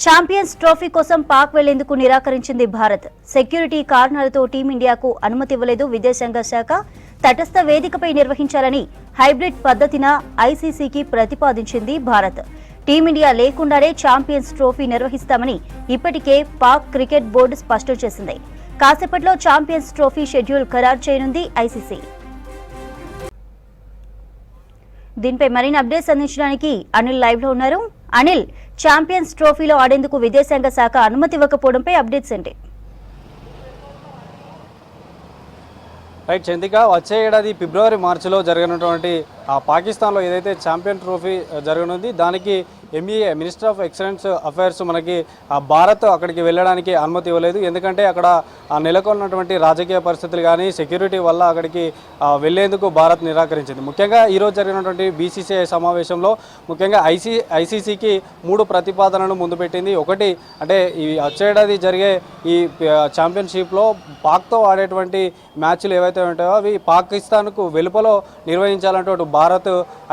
Champions trophy కోసం పాక్ వెళ్లేందుకు నిరాకరించింది భారత్. సెక్యూరిటీ కారణాలతో టీమిండియాకు అనుమతి ఇవ్వలేదు విదేశాంగ శాఖ. తటస్థ వేదికపై నిర్వహించాలని హైబ్రిడ్ పద్ధతిన ఐసీసీకి ప్రతిపాదించింది భారత్. టీమిండియా లేకుండానే ఛాంపియన్స్ ట్రోఫీ నిర్వహిస్తామని ఇప్పటికే పాక్ క్రికెట్ బోర్డు స్పష్టం చేసింది. కాసేపట్లో ఛాంపియన్స్ ట్రోఫీ షెడ్యూల్ ఖరారు చేయనుంది ఐసీసీ. దీనిపై మరిన్ని అప్డేట్స్ అందించడానికి అనిల్ లైవ్ లో ఉన్నారు. అనిల్, ఛాంపియన్స్ ట్రోఫీలో ఆడేందుకు విదేశాంగ శాఖ అనుమతి ఇవ్వకపోవడంపై అప్డేట్స్ ఏంటి? రైట్ చందిక, వచ్చే ఏడాది ఫిబ్రవరి మార్చిలో జరగనున్నటువంటి పాకిస్తాన్లో ఏదైతే ఛాంపియన్ ట్రోఫీ జరగనుంది దానికి MEA minister of excellence affairs మనకి భారత్ అక్కడికి వెళ్ళడానికి అనుమతి ఇవ్వలేదు. ఎందుకంటే అక్కడ నెలకొన్నటువంటి రాజకీయ పరిస్థితులు కానీ సెక్యూరిటీ వల్ల అక్కడికి వెళ్లేందుకు భారత్ నిరాకరించింది. ముఖ్యంగా ఈరోజు జరిగినటువంటి బీసీసీఐ సమావేశంలో ముఖ్యంగా ఐసీసీకి 3 ప్రతిపాదనలు ముందు పెట్టింది. ఒకటి అంటే ఈ వచ్చేడాది జరిగే ఈ ఛాంపియన్షిప్లో పాక్తో ఆడేటువంటి మ్యాచ్లు ఏవైతే ఉంటాయో అవి పాకిస్తాన్కు వెలుపలో నిర్వహించాలంటూ భారత్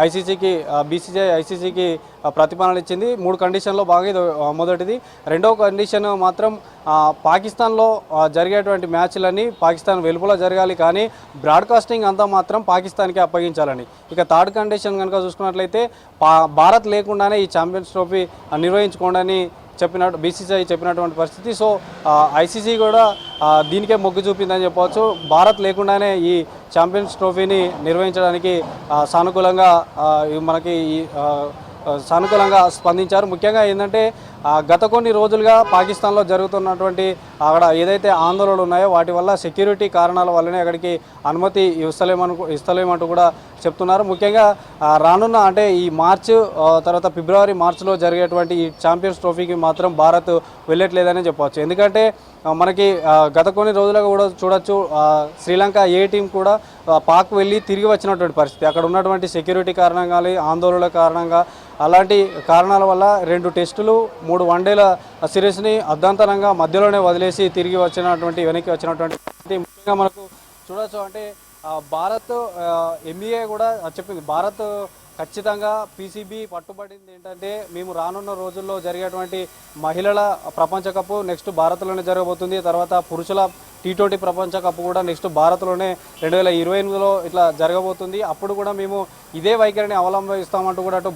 ఐసీసీకి బీసీసీఐ ఐసీసీకి ప్రతిపాదనలు ఇచ్చింది. 3 కండిషన్లో బాగా ఇది మొదటిది. రెండవ కండిషన్ మాత్రం పాకిస్తాన్లో జరిగేటువంటి మ్యాచ్లన్నీ పాకిస్తాన్ వెలుపల జరగాలి, కానీ బ్రాడ్కాస్టింగ్ అంతా మాత్రం పాకిస్తాన్కి అప్పగించాలని. ఇక థర్డ్ కండిషన్ కనుక చూసుకున్నట్లయితే భారత్ లేకుండానే ఈ ఛాంపియన్స్ ట్రోఫీ నిర్వహించుకోండి చెప్పినట్టు బీసీసీఐ చెప్పినటువంటి పరిస్థితి. సో ఐసీసీ కూడా దీనికే మొగ్గు చూపిందని చెప్పవచ్చు. భారత్ లేకుండానే ఈ ఛాంపియన్స్ ట్రోఫీని నిర్వహించడానికి సానుకూలంగా స్పందించారు. ముఖ్యంగా ఏంటంటే గత కొన్ని రోజులుగా పాకిస్తాన్లో జరుగుతున్నటువంటి అక్కడ ఏదైతే ఆందోళనలు ఉన్నాయో వాటి వల్ల సెక్యూరిటీ కారణాల వల్లనే అక్కడికి అనుమతి ఇస్తలేమంటూ కూడా చెప్తున్నారు. ముఖ్యంగా రానున్న అంటే ఈ తర్వాత ఫిబ్రవరి మార్చిలో జరిగేటువంటి ఈ ఛాంపియన్స్ ట్రోఫీకి మాత్రం భారత్ వెళ్ళట్లేదని చెప్పవచ్చు. ఎందుకంటే మనకి గత కొన్ని రోజులుగా కూడా చూడొచ్చు శ్రీలంక ఏ టీం కూడా పాక్ వెళ్ళి తిరిగి వచ్చినటువంటి పరిస్థితి. అక్కడ ఉన్నటువంటి సెక్యూరిటీ కారణంగా ఆందోళనల కారణంగా అలాంటి కారణాల వల్ల 2 టెస్టులు 3 వన్డేల సిరీస్ని అర్ధాంతరంగా మధ్యలోనే వదిలేసి వెనక్కి వచ్చినటువంటి పరిస్థితి ముఖ్యంగా మనకు చూడొచ్చు. అంటే భారత్ ఎంఈఏ కూడా చెప్పింది, భారత్ ఖచ్చితంగా పీసీబీ పట్టుబడింది ఏంటంటే మేము రానున్న రోజుల్లో జరిగేటువంటి మహిళల ప్రపంచ కప్ నెక్స్ట్ భారత్లోనే జరగబోతుంది. తర్వాత పురుషుల T20 ప్రపంచ కప్ కూడా నెక్స్ట్ భారత్లోనే 2028లో ఇట్లా జరగబోతుంది. అప్పుడు కూడా మేము ఇదే వైఖరిని అవలంబిస్తామంటూ కూడా అటు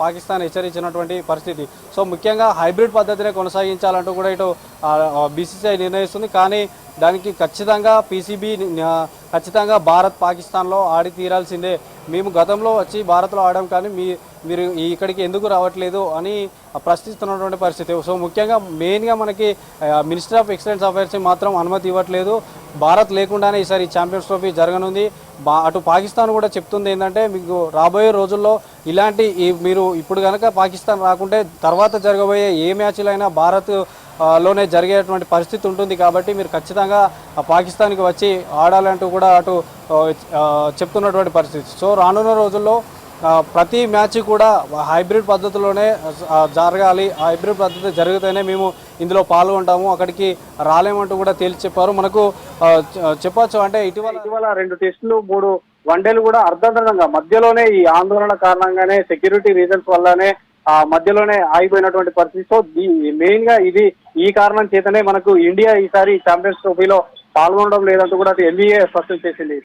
పాకిస్తాన్ హెచ్చరించినటువంటి పరిస్థితి. సో ముఖ్యంగా హైబ్రిడ్ పద్ధతినే కొనసాగించాలంటూ కూడా ఇటు బీసీసీఐ నిర్ణయిస్తుంది. కానీ దానికి ఖచ్చితంగా పీసీబీ ఖచ్చితంగా భారత్ పాకిస్తాన్లో ఆడి తీరాల్సిందే. మేము గతంలో వచ్చి భారత్లో ఆడాం కానీ మీరు ఇక్కడికి ఎందుకు రావట్లేదు అని ప్రశ్నిస్తున్నటువంటి పరిస్థితి. సో ముఖ్యంగా మెయిన్గా మనకి మినిస్టర్ ఆఫ్ ఎక్సలెన్స్ అఫైర్స్ మాత్రం అనుమతి ఇవ్వట్లేదు. భారత్ లేకుండానే ఈసారి ఛాంపియన్స్ ట్రోఫీ జరగనుంది. అటు పాకిస్తాన్ కూడా చెప్తుంది ఏంటంటే మీకు రాబోయే రోజుల్లో ఇలాంటి మీరు ఇప్పుడు కనుక పాకిస్తాన్ రాకుంటే తర్వాత జరగబోయే ఏ మ్యాచ్లైనా భారత్లోనే జరిగేటువంటి పరిస్థితి ఉంటుంది. కాబట్టి మీరు ఖచ్చితంగా పాకిస్తాన్కి వచ్చి ఆడాలంటూ కూడా అటు చెప్తున్నటువంటి పరిస్థితి. సో రానున్న రోజుల్లో ప్రతి మ్యాచ్ కూడా హైబ్రిడ్ పద్ధతిలోనే జరగాలి. హైబ్రిడ్ పద్ధతి జరిగితేనే మేము ఇందులో పాల్గొంటాము, అక్కడికి రాలేమంటూ కూడా తేల్చి చెప్పారు. మనకు చెప్పచ్చు అంటే ఇటీవల 2 టెస్టులు 3 వన్డేలు కూడా అర్ధంతరంగా మధ్యలోనే ఈ ఆందోళన కారణంగానే సెక్యూరిటీ రీజన్స్ వల్లనే మధ్యలోనే ఆగిపోయినటువంటి పరిస్థితి. సో మెయిన్ గా ఈ కారణం చేతనే మనకు ఇండియా ఈసారి ఛాంపియన్స్ ట్రోఫీలో పాల్గొనడం లేదంటూ కూడా ఎంఈఏ స్పష్టం చేసింది.